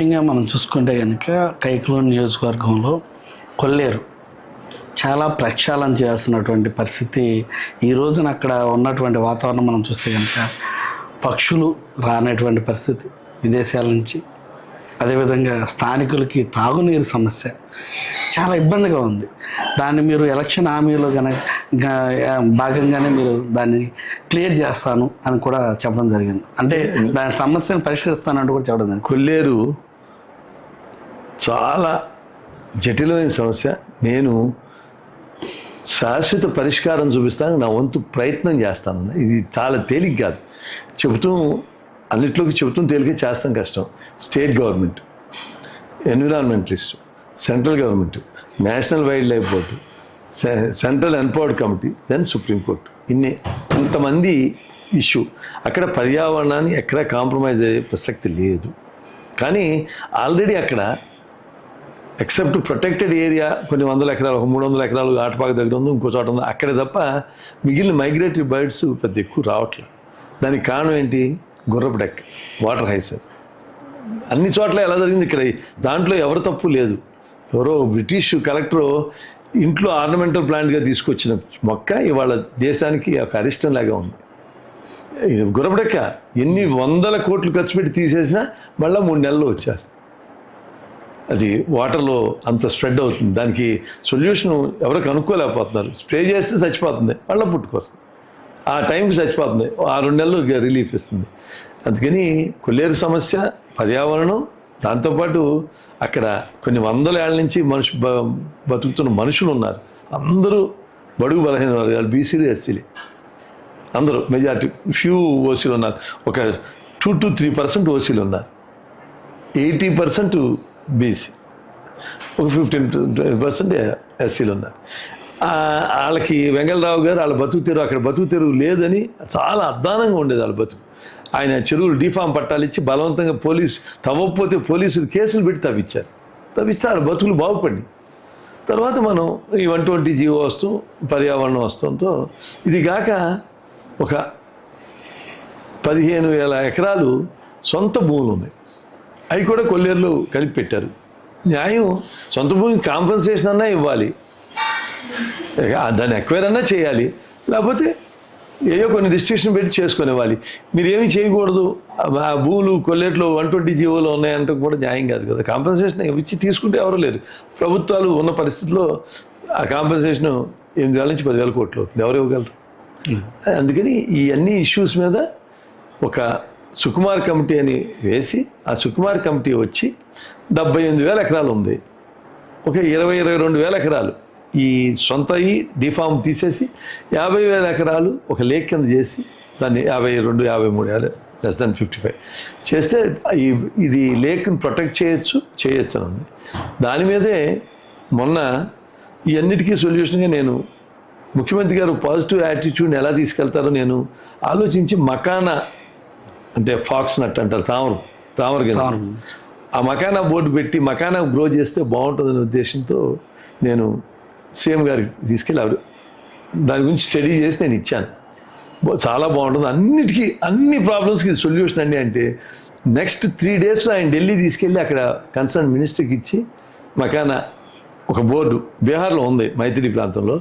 ముఖ్యంగా మనం చూసుకుంటే కనుక కైకలూరు నియోజకవర్గంలో కొల్లేరు చాలా ప్రక్షాళన చేస్తున్నటువంటి పరిస్థితి. ఈ రోజున అక్కడ ఉన్నటువంటి వాతావరణం మనం చూస్తే కనుక పక్షులు రానటువంటి పరిస్థితి విదేశాల నుంచి, అదేవిధంగా స్థానికులకి తాగునీరు సమస్య చాలా ఇబ్బందిగా ఉంది. దాన్ని మీరు ఎలక్షన్ హామీలో భాగంగానే మీరు దాన్ని క్లియర్ చేస్తాను అని కూడా చెప్పడం జరిగింది. అంటే దాని సమస్యను పరిష్కరిస్తానంటూ కూడా చెప్పడం జరిగింది. కొల్లేరు చాలా జటిలమైన సమస్య. నేను శాశ్వత పరిష్కారం చూపిస్తాను, నా వంతు ప్రయత్నం చేస్తాను. ఇది చాలా తేలిక కాదు. అన్నిట్లోకి చెబుతూ తేలిక చేస్తాం కష్టం. State government, environmentalist, central government, national wild life board, central empowered committee, then supreme court, ఇంతమంది ఇష్యూ. అక్కడ పర్యావరణాన్ని ఎక్కడా కాంప్రమైజ్ అయ్యే ప్రసక్తి లేదు. కానీ ఆల్రెడీ అక్కడ ఎక్సెప్ట్ ప్రొటెక్టెడ్ ఏరియా కొన్ని 100 ఎకరాలు, 300 ఎకరాలు ఆటపాక దగ్గర ఉంది, ఇంకో చోట ఉంది. అక్కడే తప్ప మిగిలిన మైగ్రేటరీ బర్డ్స్ పెద్ద ఎక్కువ రావట్లేదు. దానికి కారణం ఏంటి? గుర్రపు డెక్క, వాటర్ హైస్. అన్ని చోట్ల ఎలా జరిగింది, ఇక్కడ దాంట్లో ఎవరు తప్పు లేదు. ఎవరో బ్రిటిష్ కలెక్టరు ఇంట్లో ఆర్నమెంటల్ ప్లాంట్గా తీసుకొచ్చిన మొక్క ఇవాళ దేశానికి ఒక అరిష్టం లాగా ఉంది. గుర్రపు డెక్క ఎన్ని 100 కోట్లు ఖర్చు పెట్టి తీసేసినా మళ్ళీ 3 నెలల్లో వచ్చేస్తుంది. అది వాటర్లో అంత స్ప్రెడ్ అవుతుంది. దానికి సొల్యూషన్ ఎవరు కనుక్కోలేకపోతున్నారు. స్ప్రే చేస్తే చచ్చిపోతుంది, మళ్ళీ పుట్టుకొస్తుంది. ఆ టైంకి చచ్చిపోతుంది, 6 నెలలు రిలీఫ్ ఇస్తుంది. అందుకని కొల్లేరు సమస్య, పర్యావరణం, దాంతోపాటు అక్కడ కొన్ని 100 ఏళ్ల నుంచి బతుకుతున్న మనుషులు ఉన్నారు. అందరూ బడుగు బలహీన వర్గాలు, బీసీలు, ఎస్సీలే, అందరూ మెజార్టీ. ఫ్యూ ఓసీలు ఉన్నారు, ఒక 2 to 3% ఓసీలు ఉన్నారు, 80% బీసీ, ఒక 15% ఎస్సీలు ఉన్నారు. వాళ్ళకి వెంగళరావు గారు వాళ్ళ బతుకు తెరువు, అక్కడ బతుకు తెరువు లేదని చాలా అద్దానంగా ఉండేది వాళ్ళ బతుకు. ఆయన చెరువులు డీఫామ్ పట్టాలు ఇచ్చి బలవంతంగా తవ్వకపోతే పోలీసులు కేసులు పెట్టి తవ్విస్తే వాళ్ళ బతుకులు బాగుపడి. తర్వాత మనం ఈ 120 జీవో వస్తూ పర్యావరణం వస్తుంతో ఇది కాక ఒక 15,000 ఎకరాలు సొంత భూములు ఉన్నాయి. అవి కూడా కొల్లేరులో కలిపి పెట్టారు. న్యాయం, సొంత భూమికి కాంపెన్సేషన్ అన్నా ఇవ్వాలి, దాన్ని ఎక్వైర్ అన్నా చేయాలి, లేకపోతే ఏయో కొన్ని రిస్ట్రిక్షన్ పెట్టి చేసుకునేవాలి. మీరు ఏమీ చేయకూడదు, ఆ భూములు కొల్లేరులో 120 జీవోలు ఉన్నాయంటే కూడా న్యాయం కాదు కదా. కాంపెన్సేషన్ ఇచ్చి తీసుకుంటే ఎవరు లేరు. ప్రభుత్వాలు ఉన్న పరిస్థితుల్లో ఆ కాంపెన్సేషన్ 8,000 నుంచి 10,000 కోట్లు అవుతుంది, ఎవరు ఇవ్వగలరు? అందుకని ఈ అన్ని ఇష్యూస్ మీద ఒక సుకుమార్ కమిటీ అని వేసి, ఆ సుకుమార్ కమిటీ వచ్చి 78,000 ఎకరాలు ఉంది, ఒక 22,000 ఎకరాలు ఈ సొంత డిఫామ్ తీసేసి 50,000 ఎకరాలు ఒక లేక్ కింద చేసి దాన్ని 52, 53 లెస్ దాన్ 55 చేస్తే ఇది లేక్ని ప్రొటెక్ట్ చేయొచ్చు అని ఉంది. దాని మీదే మొన్న ఈ అన్నిటికీ సొల్యూషన్గా నేను ముఖ్యమంత్రి గారు పాజిటివ్ యాటిట్యూడ్ని ఎలా తీసుకెళ్తారో నేను ఆలోచించి మకానా, అంటే ఫాక్స్ నట్ అంటారు, తామర గింజ, ఆ మకానా బోర్డు పెట్టి మకానా గ్రో చేస్తే బాగుంటుందనే ఉద్దేశంతో నేను సీఎం గారికి తీసుకెళ్ళి దాని గురించి స్టడీ చేసి నేను ఇచ్చాను. చాలా బాగుంటుంది, అన్ని ప్రాబ్లమ్స్కి సొల్యూషన్ అండి. అంటే నెక్స్ట్ 3 డేస్లో ఆయన ఢిల్లీ తీసుకెళ్ళి అక్కడ కన్సర్న్ మినిస్టర్కి ఇచ్చి మకానా ఒక బోర్డు బీహార్లో ఉంది, మైత్రి ప్రాంతంలో,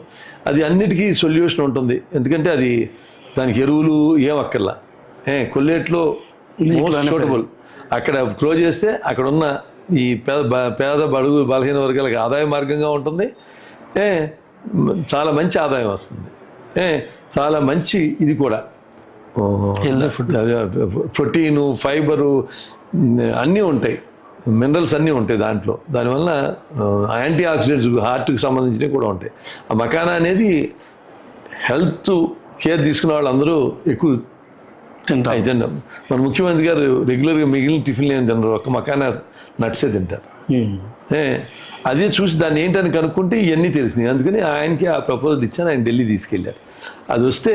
అది అన్నిటికీ సొల్యూషన్ ఉంటుంది. ఎందుకంటే అది దానికి ఎరువులు ఏం అక్కర్లా, కొల్లేట్లో సూటబుల్. అక్కడ క్లోజ్ చేస్తే అక్కడ ఉన్న ఈ పేద బడుగు బలహీన వర్గాలకు ఆదాయ మార్గంగా ఉంటుంది. చాలా మంచి ఆదాయం వస్తుంది. చాలా మంచి ఇది కూడా ప్రోటీను, ఫైబరు అన్నీ ఉంటాయి, మినరల్స్ అన్నీ ఉంటాయి దాంట్లో. దానివల్ల యాంటీ ఆక్సిడెంట్స్, హార్ట్కి సంబంధించినవి కూడా ఉంటాయి. ఆ మకానా అనేది హెల్త్ కేర్ తీసుకున్న వాళ్ళందరూ ఎక్కువ తింటాం. మన ముఖ్యమంత్రి గారు రెగ్యులర్గా మిగిలిన టిఫిన్లు ఏం తినరు, ఒక మకానా నట్సే తింటారు. అదే చూసి దాన్ని ఏంటని కనుక్కుంటే ఇవన్నీ తెలిసినాయి. అందుకని ఆయనకి ఆ ప్రపోజల్ ఇచ్చాను, ఆయన ఢిల్లీ తీసుకెళ్ళారు. అది వస్తే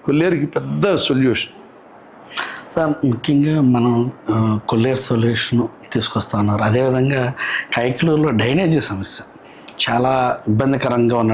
కొల్లేరుకి పెద్ద సొల్యూషన్. సార్, ముఖ్యంగా మనం కొల్లేరు సొల్యూషన్ తీసుకొస్తా ఉన్నారు. అదేవిధంగా కైకలూరులో డ్రైనేజీ సమస్య చాలా ఇబ్బందికరంగా ఉన్నట్టు